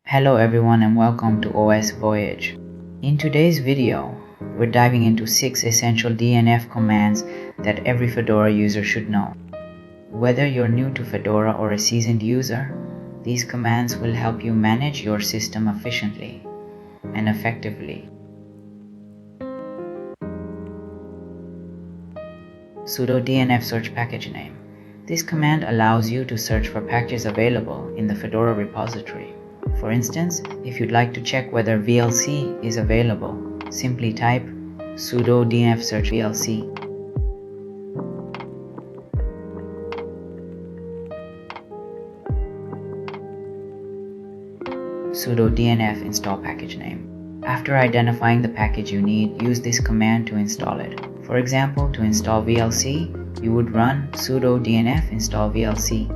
Hello everyone and welcome to OS Voyage. In today's video, we're diving into 6 essential DNF commands that every Fedora user should know. Whether you're new to Fedora or a seasoned user, these commands will help you manage your system efficiently and effectively. Sudo DNF search package name. This command allows you to search for packages available in the Fedora repository. For instance, if you'd like to check whether VLC is available, simply type sudo dnf search VLC. Sudo dnf install package name. After identifying the package you need, use this command to install it. For example, to install VLC, you would run sudo dnf install VLC.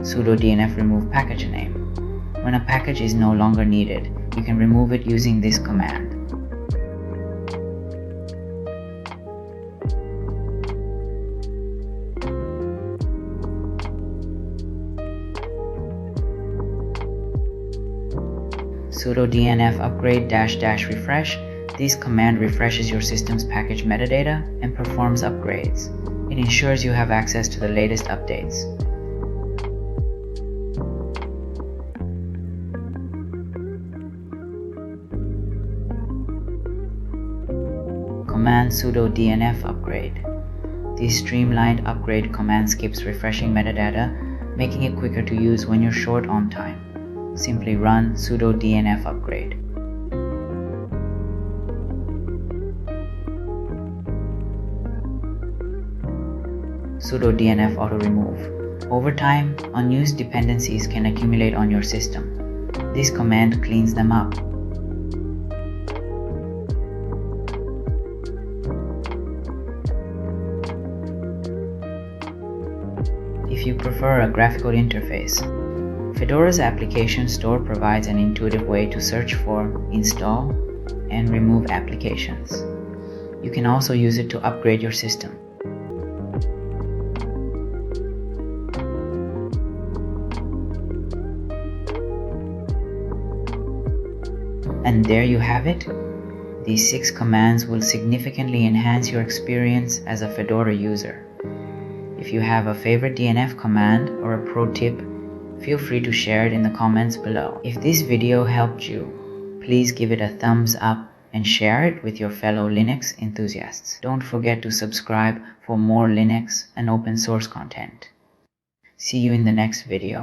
Sudo dnf remove package name. When a package is no longer needed, you can remove it using this command. Sudo dnf upgrade -- refresh. This command refreshes your system's package metadata and performs upgrades. It ensures you have access to the latest updates. Command sudo dnf upgrade. This streamlined upgrade command skips refreshing metadata, making it quicker to use when you're short on time. Simply run sudo dnf upgrade. Sudo dnf auto remove. Over time, unused dependencies can accumulate on your system. This command cleans them up. If you prefer a graphical interface, Fedora's application store provides an intuitive way to search for, install, and remove applications. You can also use it to upgrade your system. And there you have it. These 6 commands will significantly enhance your experience as a Fedora user. If you have a favorite DNF command or a pro tip, feel free to share it in the comments below. If this video helped you, please give it a thumbs up and share it with your fellow Linux enthusiasts. Don't forget to subscribe for more Linux and open source content. See you in the next video.